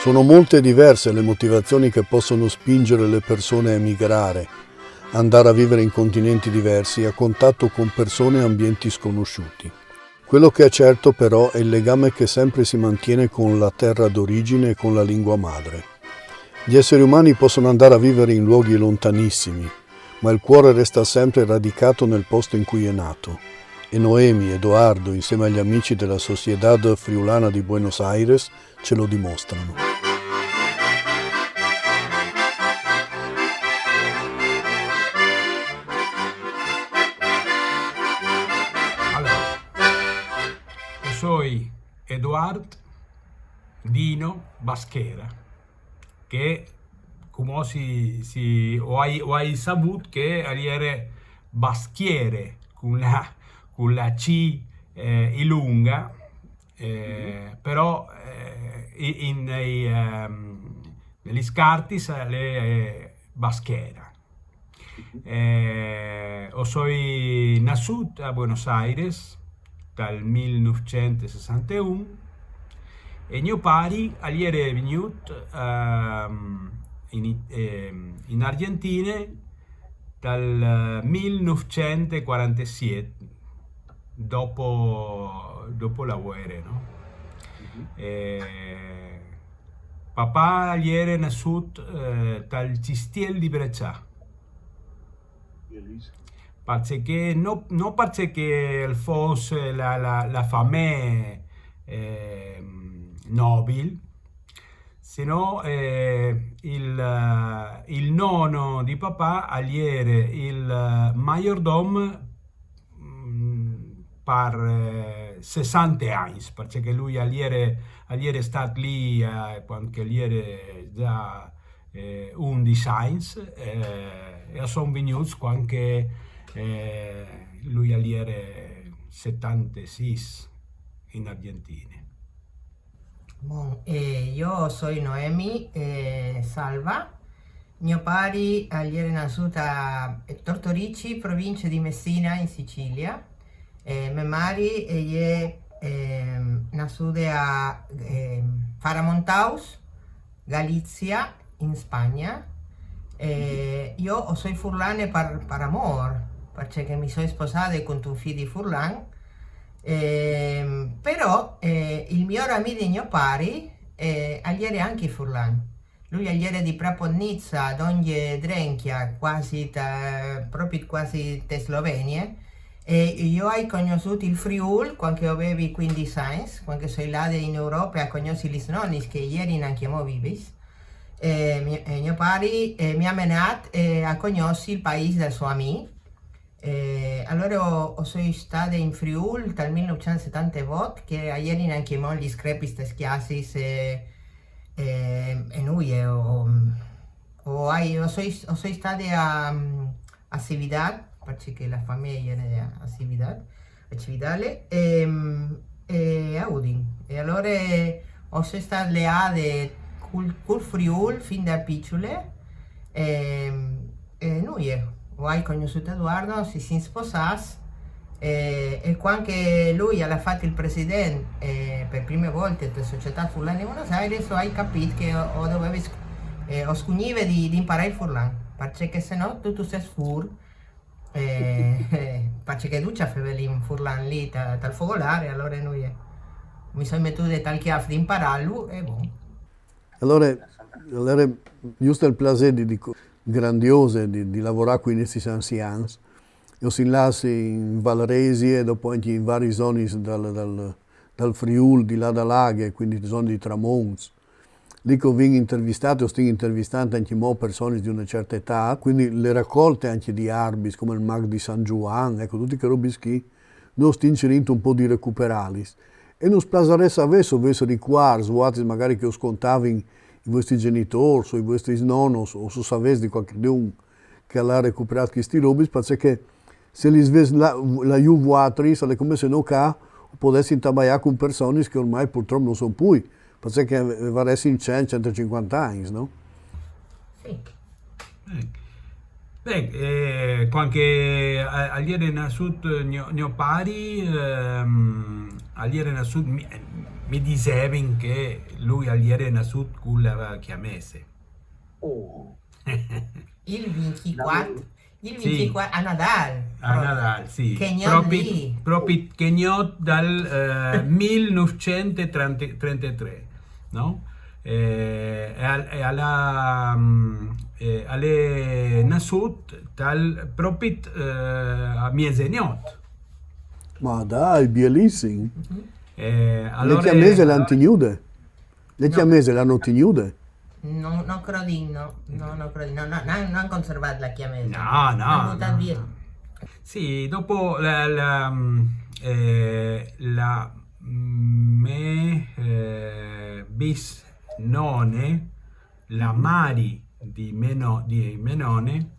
Sono molte e diverse le motivazioni che possono spingere le persone a emigrare, andare a vivere in continenti diversi, a contatto con persone e ambienti sconosciuti. Quello che è certo però è il legame che sempre si mantiene con la terra d'origine e con la lingua madre. Gli esseri umani possono andare a vivere in luoghi lontanissimi, ma il cuore resta sempre radicato nel posto in cui è nato. E Noemi e Edoardo, insieme agli amici della Sociedad Friulana di Buenos Aires, ce lo dimostrano. Allora, io sono Eduard Dino Baschera, che come ho saputo che è Baschiere con la C lunga, però negli scarti è Baschera. Sono nato a Buenos Aires dal 1961 e mio pari è venuto in Argentina dal 1947, dopo la guerra, no? Papà è nato dal Cistiel di Breccia. Perché non perché fosse la famiglia nobile, sino il nonno di papà era il maggiordomo per 60 anni, perché lui era stato lì quando era già 11 anni, e sono venuti quando lui era 76 in Argentina. Bon, io sono Noemi Salva. Mio pari è nato a Tortorici, provincia di Messina, in Sicilia. Mia madre è nata a Faramontaus, Galizia, in Spagna. Io sono furlane per amor, perché mi sono sposata con un figlio di Furlan. Però il miglior amico di mio pari è anche Furlan. Lui è di Praponnizza, Donje Drenchia, proprio quasi te Slovenia. E io ho conosciuto il Friul quando avevo 15 anni, quando sono là in Europa e ho conosciuto gli nonni che ieri anche mo vivis. Mio pari mi ha menato a conoscere il paese del suo amico. Allora sono stata in Friul dal 1978, che ieri anche mo gli screpis te schiassis e noi sono stata a Cividad, perché la famiglia è a Cividad, a Cividale, e a Udin. E allora sono stata lì col Friul fin da piccole e noi ho conosciuto Edoardo, si sposasse e quando lui ha fatto il presidente per prime volte della società Furlan di Buenos Aires ho capito che ho scugniva di imparare il Furlan, perché sennò tutto sei fur perché tu c'avevi un Furlan lì dal focolare, allora noi mi sono mettuto tal chiaf di impararlo e boh. Allora giusto il piacere di grandiose di lavorare qui in questi anni. Io sono là in Valresi e dopo anche in varie zone dal Friul, di là da Laghe, quindi zone di Tramonti. Lì che ho intervistato, io sto intervistando anche persone di una certa età, quindi le raccolte anche di arbis come il Mag di San Juan, ecco, tutti che robi qui, noi stiamo inserendo un po' di recuperalis. E non splasaresse adesso di qua, svuati magari che ho scontato i vostri genitori, o i vostri nonni, o se sapete di qualcuno che ha recuperato questi robi, perché se li svesi la vuotri, è come se non potessi intabaiare con persone che ormai purtroppo non sono più, perché varessero in 100-150 anni, no? Sì. Beh, quando è nato mio pari, è nato mi dicevano che lui ieri è nato con la chiamese. Oh, Il 24, il Sì. 24 a Nadal. A Nadal, sì. Che gnot Proprio lì. proprio che gnot dal 1933, no? Alle nasut proprio a mezzanotte. Ma dai, bellissimo. Le Allora, chiamese l'hanno tenude? Le chiamese l'hanno tenude? No, no credo, no, credo, no, non hanno conservato la chiamesa. No, L'hanno no, buttata no. via. Sì, dopo la me bisnone, la Mari di Menone,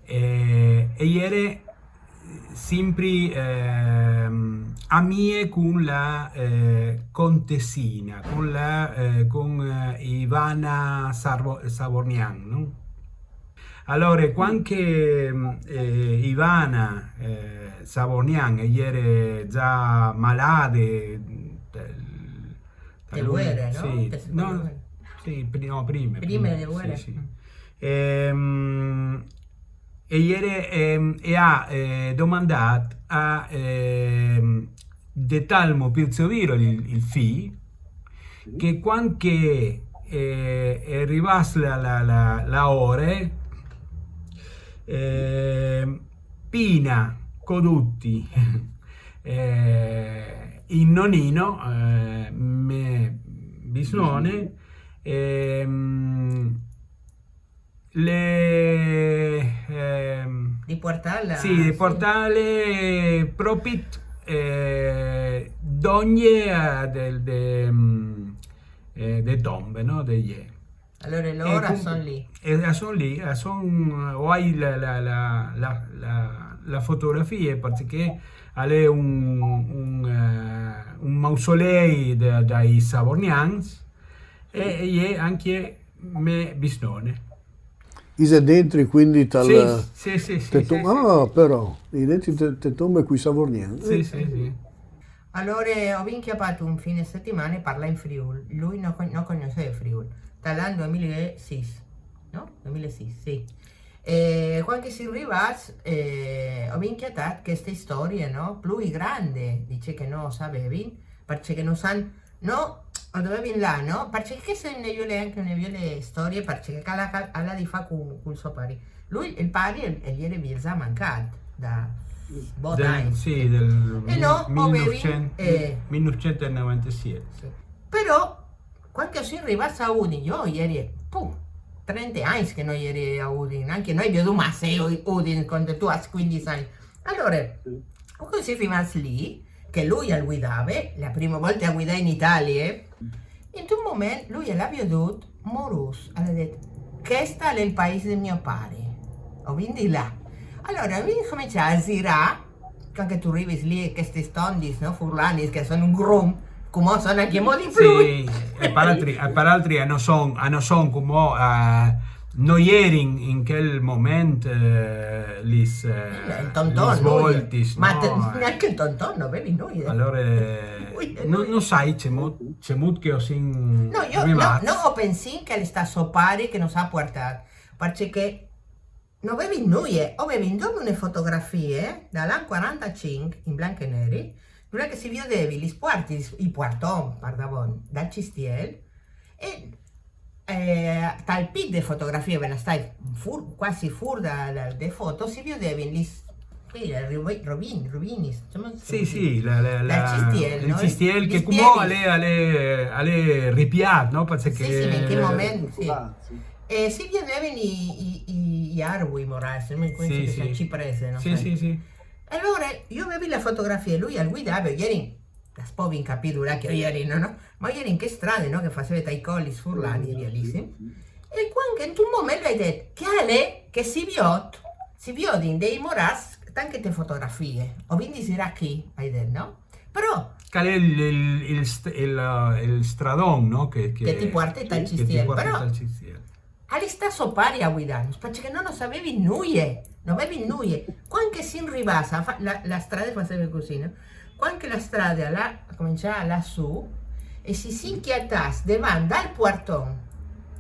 e ieri sempre amiche con la contessina, con Ivana Savornian, no? Allora, quando Ivana Savornian ieri già malata Te guerre, no? Sì, Te no, guerre. sì, no, prima. Prima delle guerre? Sì, sì. E ieri ha domandato a De Talmo Pirzoviro, il figlio, che quando è arrivata la ora, Pina Codutti, il nonnino, me bisnone, Di portarla? sì, di portare proprio d'ogni de tombe, no? Degli. Allora loro com- sono lì. sono lì, o hai la fotografia perché è un mausoleo dai Savornians e è anche me bisnone. Ise dentro quindi tal... Sì, sì, sì, te sì, to- sì, ah, però, i dentro te tombe qui savorniani. sì, sì, sì. Allora ho inchiappato un fine settimana e parla in Friuli. Lui non conosceva Friuli. Dall'anno 2006, no? 2006, sì. E quando si arriva, ho inchiattato queste storie, no? Più grandi, dice che non sapevi, perché non sanno, no? O dovevi là, no? Perché che se ne vuole anche ne vuole storie, perché alla di fa con suo pari. Lui, il pari, e ieri vi è mancato da anni. Sì, del E no, 1997. Sì. Però, quando si arriva a Udine, io ieri, 30 anni che noi ieri a Udine, anche noi abbiamo Masseo Udine quando tu hai 15 anni. Allora, quando si arriva lì, che lui guidava, la prima volta a guidare in Italia, in un momento lui l'ha veduto moroso, ha detto, questo è il paese di mio padre, ho quindi là. Allora, mi cominciava a girare, anche tu arrivi lì, questi stondis, no, furlani, che sono un grum, come sono anche molti più. Sì, e per altri hanno son come noi eri in quel momento lis Il tonton, svoltis, ma no? neanche il tonton, non avevi noi. Allora, non sai, c'è molto che ho sin No, io no, ho pensato che le sta so pari che non sa portare, perché non avevi noi, ho venduto une fotografie dall'anno 45 in bianco e neri, dove si vedevi gli sporti, i portoni, pardon, dal cistiel, e tal pit di fotografie, ve ne stai quasi fuori dalle foto, si vedevi gli rovini, sì, il cistiel che come alle ripiat, no? Perché sì, in che momento, sì. Sì. E si vedevano gli arbui morali, Sì, sì. ciprese, no? Sì, sì, sì. Allora io avevo la fotografia, lui al guidava, ieri, la spovi in capito che ieri, no? Ma ieri in che strade, no? Che faceva dai colli sfurlani e via lì, sì? E quando in un momento hai detto, che si vede dei moras, anche te fotografie, o quindi si era qui, hai detto, no? Però Qual è il stradone, no? Che ti porta dal che ti cistiel, porta però dal cistiel. alle stesso pari a guidare, perché non lo sapevi nulla, non avevi nulla. Quando si arrivava, la strada faceva così, no? Quando la strada cominciava lassù, e si inquietas davant del portón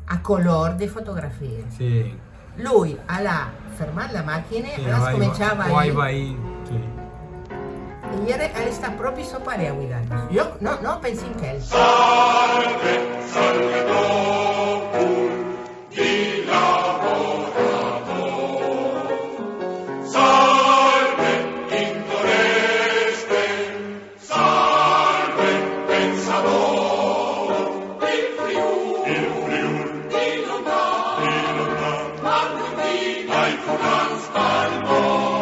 a color de fotografie. Sì. Lui alla fermat la macchina Sì, e la cominciava va ahí, sì. e ieri sta proprio sopra a guidare. Io no penso in che. Salve, salve Domum, di lavorador. Salve, indoreste, salve, pensador. Il Friul, di lontan, ma non di dai Fulans al nord.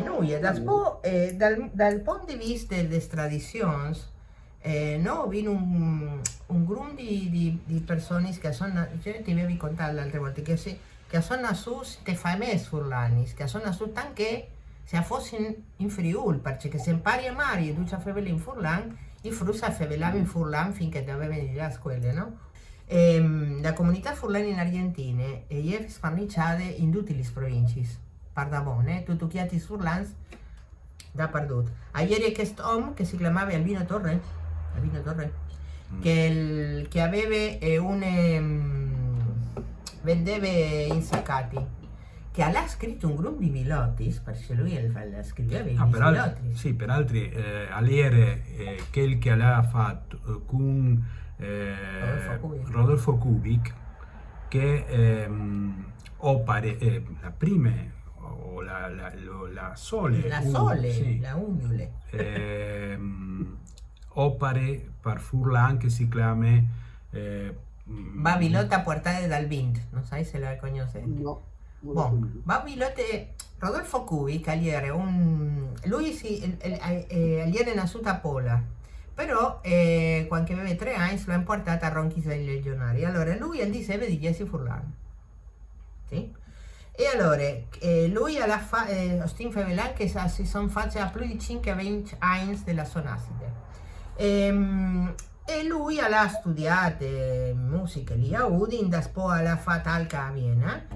Noi, dal punto di vista delle tradizioni, no, vino un gruppo di persone che sono, io ti avevo contato l'altra volta, che sono nascute famose furlani, che sono nascute anche se fossero in Friuli, perché se impari a Mari e tu ci facevi in Furlan, i frutti si facevano in Furlan finché dovevi venire a scuola, no? La comunità furlana in Argentina è sparniciata in tutte le province. Pardabone, tutti chiati furlans dappertutto. Ieri questo uomo che si chiamava Albino Torre, che aveva vendeva insaccati, che ha scritto un gruppo di Milotis, perché lui scriveva i Milotis. Sì, per altri all'ere quel che l'ha fatto con Rodolfo Kubik, che opere la prima o la Sole, sì. La Uniule. Opere per Furlan che si chiama Babilotta portate dal Vint, non sai se la conoscete. No. Bon, Babilotta, Rodolfo Kubik, lui è nato a Pola, però quando aveva 3 anni l'ha portata a Ronchis dei Legionari. Allora lui diceva di Jesse Furlan. Sì? E allora, lui alla Ostin Fevelan che si sono fatti a più di 5-20 anni della sua nascita. E lui ha studiato musica lì a Udin, poi ha fatto anche a Vienna.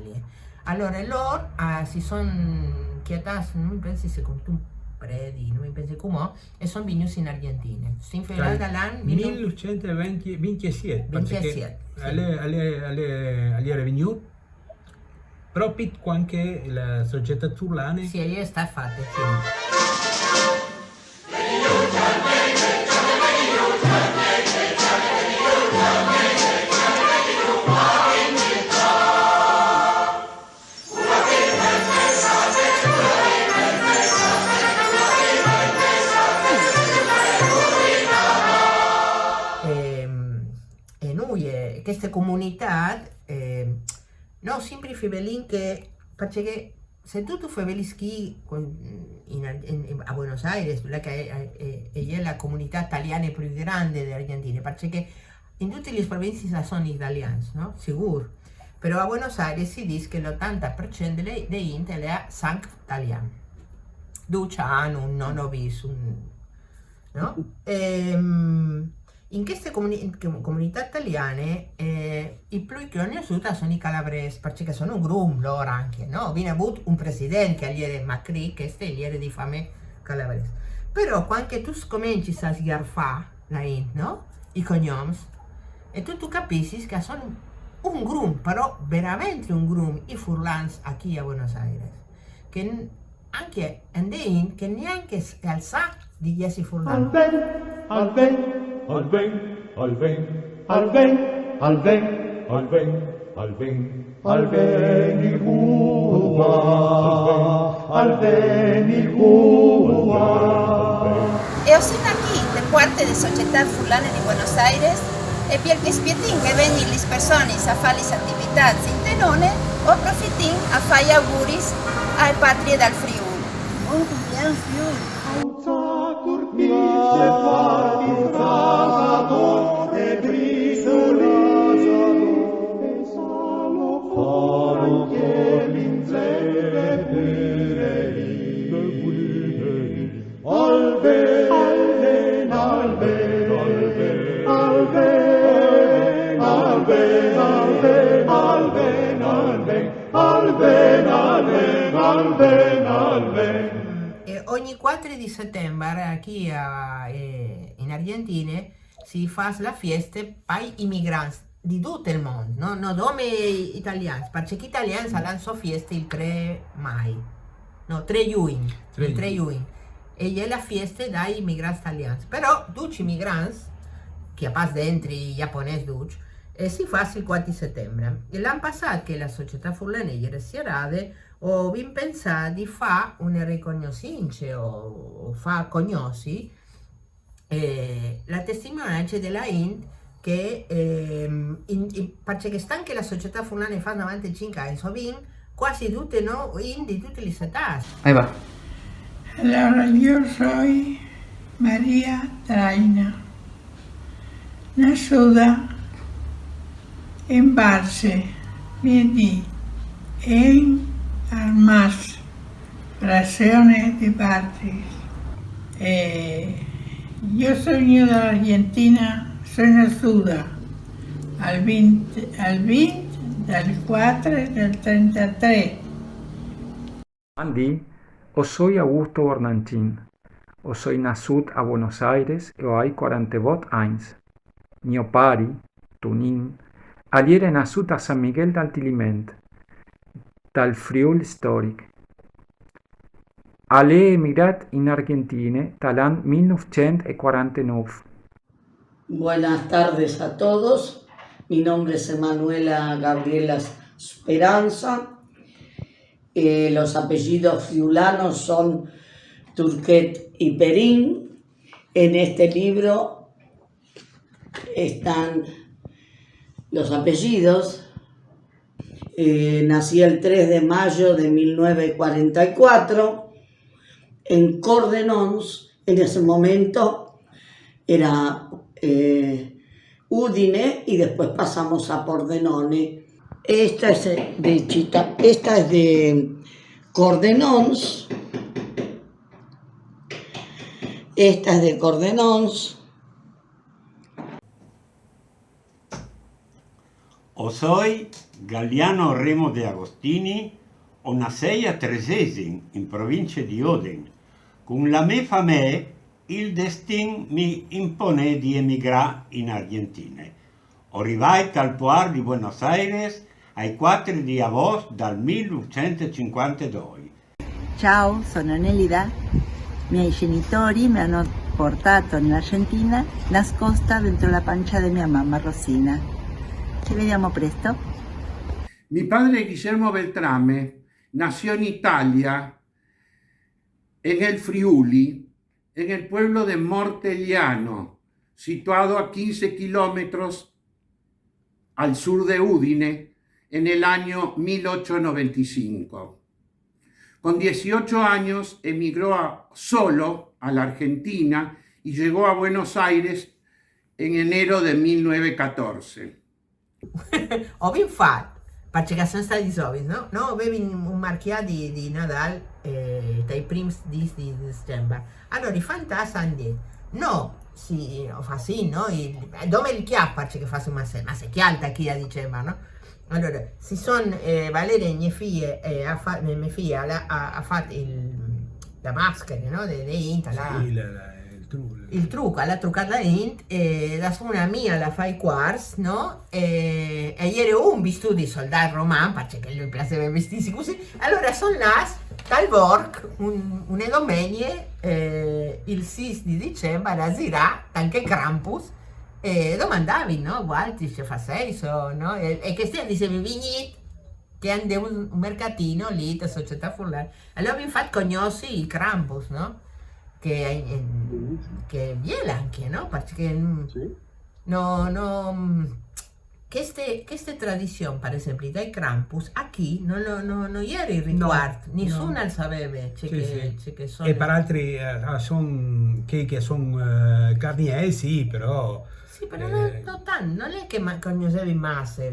Allora loro si sono chiamati, non mi penso secondo un predi, non mi penso come, e sono venuti in Argentina. Ostin Fevelan dall'anno 1927, perché sì. era venuto proprio quando la società furlana Sì, lì sta fatta, sì. E noi, questa comunità, no, sempre fai che, perché se tu fai ski a Buenos Aires, che è la comunità italiana più grande dell'Argentina, perché in tutte le province sono italiani, no? Sicuro. Però a Buenos Aires si dice che l'80% dei Intel è sangue italiano. Dove hanno un nonno visto, no? In queste comunità italiane i più conosciuti sono i calabresi, perché sono un gruppo loro anche, no? Viene avuto un presidente che è Macri, che è il di fame calabrese. Però quando tu cominci a sgarfare no? I cognomi, e tu capisci che sono un gruppo, però veramente un gruppo, i furlans qui a Buenos Aires, che anche che neanche al sa di Jesse Furlan. Al ven, al ven, al ven, al ven, al ven, al ven, al ven, al ven il Cuba, al ven il Cuba. Eu sido aquí de parte de Sociedad Fulana de Buenos Aires E perché spietin che vengono le persone a fare le attività in tenone, o approfittin a fare gli auguri alle patrie dal Friuli. Buon compleanno Friuli! E ogni 4 di settembre qui in Argentina si fa la festa per i migranti di tutto il mondo, no? Non come italiani, perché gli italiani hanno la sua festa il 3 mai, no, 3 giugno, il 3 giugno, e è la festa dei migranti italiani, però tutti i migranti, che a parte dentro i giapponesi tutti, si fa il 4 di settembre. E l'anno passato che la società furlanese si era ho pensato di fare una riconoscenza o fare conosci la testimonianza della INT che perché sta anche la società furlane fa 95 anni, so ben quasi tutte no, INT di tutte le età. Ahí va. Allora, yo soy María Traina, nacida en Barce, quindi en Armas, Frazione di Barci. Yo soy de Argentina, soy nacida al 20 del 4 del 33. Andy, o soy Augusto Bornanchín, o soy nascut a Buenos Aires e ho 48 anys. Mio pare, Tunin, aliere nascut a San Miguel d'Altiliment, dal Friuli storic. Ale emigrat in Argentina dall'anno 1949. Buenas tardes a todos. Mi nombre es Emanuela Gabriela Esperanza. Los apellidos friulanos son Turquet y Perín. En este libro están los apellidos. Nací el 3 de mayo de 1944 en Cordenons. En ese momento era Udine y después pasamos a Pordenone. Esta es de Cordenons. Esta es de Cordenons. O soy Galliano Remo de Agostini, o nasei a Tresesin, in provincia di Oden. Con la mia famiglia, il destin mi impone di emigrare in Argentina. Arrivai al Puar di Buenos Aires ai 4 di agosto del 1952. Ciao, sono Nelida. I miei genitori mi hanno portato in Argentina nascosta dentro la pancia di mia mamma Rosina. Ci vediamo presto. Mi padre Guillermo Beltrame nació en Italia, en el Friuli, en el pueblo de Mortegliano, situado a 15 kilómetros al sur de Udine, en el año 1895. Con 18 años emigró solo a la Argentina y llegó a Buenos Aires en enero de 1914. Ho ben fatto, perché sono stati soldi, no? No, avevi un marchiato di Nadal dai primi di dicembre. Allora i fantasmi hanno detto, no, sì, fa sì, no? Dove il chiappa perché fa ma se chialta chi a dicembre, no? Allora, si sono, Valeria e mie figlie, ha fatto la maschera, no? Inta, il trucco, la truccata int, e la suona mia la fa i quarts, no? E ieri ho un vestito di soldato romano, perché lui piaceva vestirsi così, allora sono là, dal Borg, una domenica, il 6 di dicembre, a Zirà, anche Krampus, e domandavi, no? Guardi, se fa senso, no? E che stia diceva, vignit, che andiamo un mercatino lì, la società furlane. Allora infatti conosci il Krampus, no? Che viene anche, no? Perché che questa tradizione, per esempio, dai Krampus, qui non era il riguardo, nessuno lo sapeva. E per altri sono che sono carnieri, sì, però... Sì, però non è che conoscevi massa.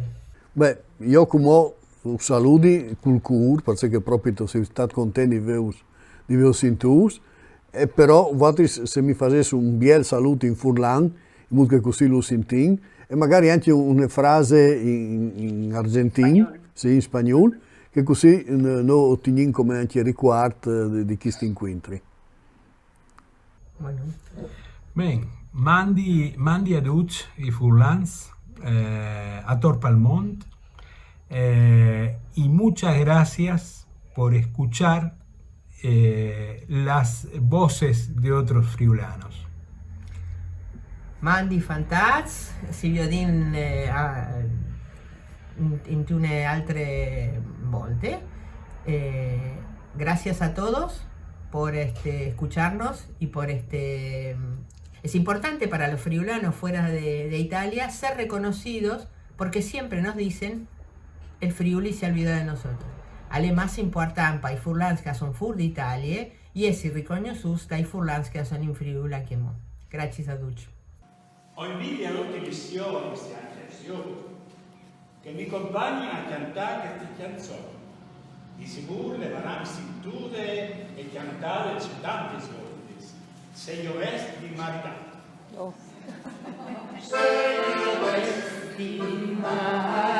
Beh, io come saluti cultura, perché proprio sono stato contento di aver sentito, e però se mi facesse un bel saluto in furlan, molto così lo sentì, e magari anche una frase in argentino, sì, in spagnolo, che così noi otteniamo come anche riguardo di questi incontri. Bene, mandi a tutti i furlans a Torpalmont y muchas gracias por escuchar las voces de otros friulanos. Mandi fantats, si vedin in tune altre volte. Gracias a todos por escucharnos y por Es importante para los friulanos fuera de Italia ser reconocidos porque siempre nos dicen el Friuli se ha olvidado de nosotros. Ale más importante para i furlans che sono fuori d'Italia e essi riconosciuti dai furlans che sono in Friuli a Chiemont. Grazie a tutti. Ho invidia a tutti gli stioni, che mi accompagnano a cantare queste canzoni. Di sicuro leveranno cinture e cantare c'è tanti soldi. Se io resto di marità. Se io resto di marità.